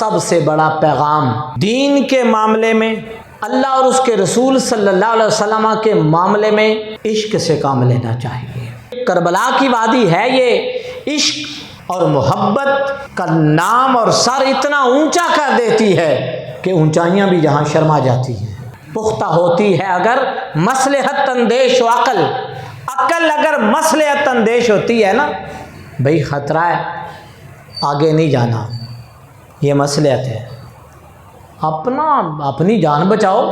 سب سے بڑا پیغام دین کے معاملے میں، اللہ اور اس کے رسول صلی اللہ علیہ وسلم کے معاملے میں عشق سے کام لینا چاہیے۔ کربلا کی وادی ہے یہ عشق اور محبت کا نام اور سر اتنا اونچا کر دیتی ہے کہ اونچائیاں بھی جہاں شرما جاتی ہیں۔ پختہ ہوتی ہے اگر مصلحت اندیش و عقل اگر مصلحت اندیش ہوتی ہے نا، بھئی خطرہ ہے، آگے نہیں جانا، یہ مصلحت ہے، اپنی جان بچاؤ،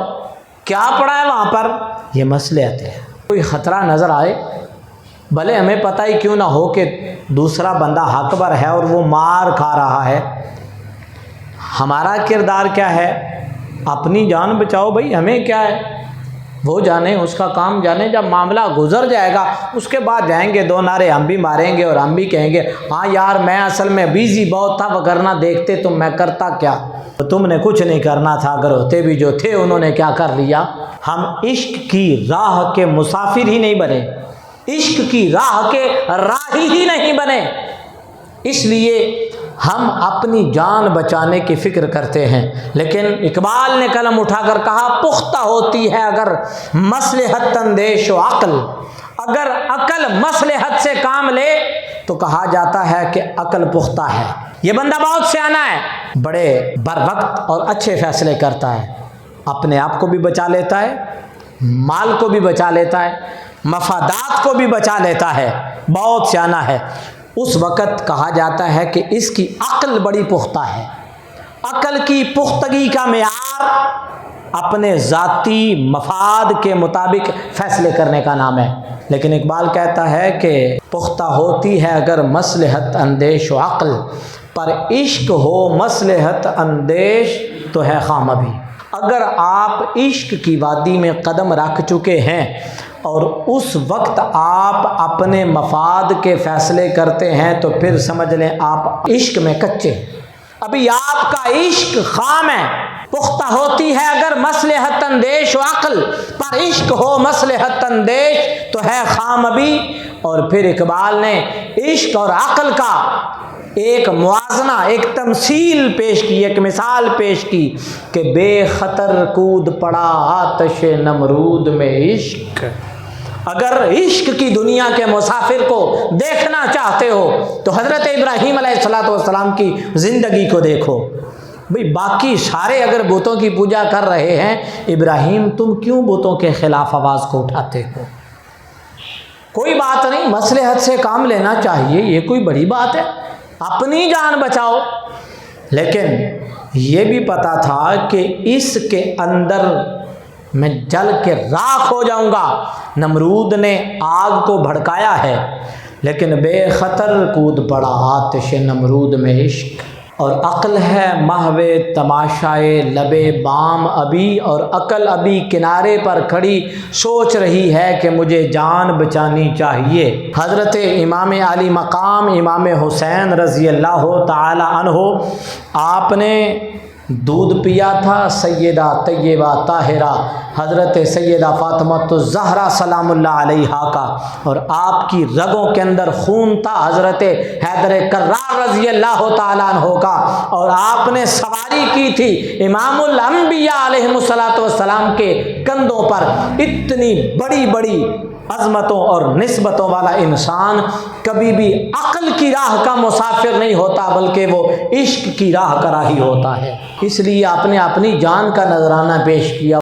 کیا پڑا ہے وہاں پر، یہ مصلحت ہے۔ کوئی خطرہ نظر آئے، بھلے ہمیں پتہ ہی کیوں نہ ہو کہ دوسرا بندہ حق پر ہے اور وہ مار کھا رہا ہے، ہمارا کردار کیا ہے؟ اپنی جان بچاؤ بھائی، ہمیں کیا ہے، وہ جانے، اس کا کام جانے۔ جب معاملہ گزر جائے گا اس کے بعد جائیں گے دو نعرے ہم بھی ماریں گے اور ہم بھی کہیں گے ہاں یار میں اصل میں بیزی بہت تھا، وگرنہ دیکھتے تم میں کرتا کیا، تم نے کچھ نہیں کرنا تھا، اگر ہوتے بھی جو تھے انہوں نے کیا کر لیا۔ ہم عشق کی راہ کے مسافر ہی نہیں بنے، عشق کی راہ کے راہی ہی نہیں بنے، اس لیے ہم اپنی جان بچانے کی فکر کرتے ہیں۔ لیکن اقبال نے قلم اٹھا کر کہا پختہ ہوتی ہے اگر مصلحت اندیش و عقل، اگر عقل مصلحت سے کام لے تو کہا جاتا ہے کہ عقل پختہ ہے، یہ بندہ بہت سیانا ہے، بڑے بر وقت اور اچھے فیصلے کرتا ہے، اپنے آپ کو بھی بچا لیتا ہے، مال کو بھی بچا لیتا ہے، مفادات کو بھی بچا لیتا ہے، بہت سیانا ہے۔ اس وقت کہا جاتا ہے کہ اس کی عقل بڑی پختہ ہے۔ عقل کی پختگی کا معیار اپنے ذاتی مفاد کے مطابق فیصلے کرنے کا نام ہے۔ لیکن اقبال کہتا ہے کہ پختہ ہوتی ہے اگر مصلحت اندیش و عقل، پر عشق ہو مصلحت اندیش تو ہے خام ابھی۔ اگر آپ عشق کی وادی میں قدم رکھ چکے ہیں اور اس وقت آپ اپنے مفاد کے فیصلے کرتے ہیں تو پھر سمجھ لیں آپ عشق میں کچے ہیں، ابھی آپ کا عشق خام ہے۔ پختہ ہوتی ہے اگر مصلحت اندیش و عقل، پر عشق ہو مصلحت اندیش تو ہے خام ابھی۔ اور پھر اقبال نے عشق اور عقل کا ایک موازنہ، ایک تمثیل پیش کی، ایک مثال پیش کی کہ بے خطر کود پڑا آتش نمرود میں عشق۔ اگر عشق کی دنیا کے مسافر کو دیکھنا چاہتے ہو تو حضرت ابراہیم علیہ السلام کی زندگی کو دیکھو۔ بھئی باقی سارے اگر بتوں کی پوجا کر رہے ہیں، ابراہیم تم کیوں بتوں کے خلاف آواز کو اٹھاتے ہو؟ کوئی بات نہیں، مصلحت سے کام لینا چاہیے، یہ کوئی بڑی بات ہے، اپنی جان بچاؤ۔ لیکن یہ بھی پتا تھا کہ اس کے اندر میں جل کے راکھ ہو جاؤں گا۔ نمرود نے آگ کو بھڑکایا ہے، لیکن بے خطر کود پڑا آتش نمرود میں عشق۔ اور عقل ہے محو تماشائے لبے بام ابھی، اور عقل ابھی کنارے پر کھڑی سوچ رہی ہے کہ مجھے جان بچانی چاہیے۔ حضرت امام علی مقام امام حسین رضی اللہ تعالی عنہ، آپ نے دودھ پیا تھا سیدہ طیبہ طاہرہ حضرت سیدہ فاطمہ الزہرا سلام اللہ علیہا کا، اور آپ کی رگوں کے اندر خون تھا حضرت حیدر کرار رضی اللہ تعالیٰ عنہ کا، اور آپ نے سواری کی تھی امام الانبیاء علیہ السلام کے کندھوں پر۔ اتنی بڑی بڑی عظمتوں اور نسبتوں والا انسان کبھی بھی عقل کی راہ کا مسافر نہیں ہوتا، بلکہ وہ عشق کی راہ کا راہی ہوتا ہے۔ اس لیے آپ نے اپنی جان کا نذرانہ پیش کیا۔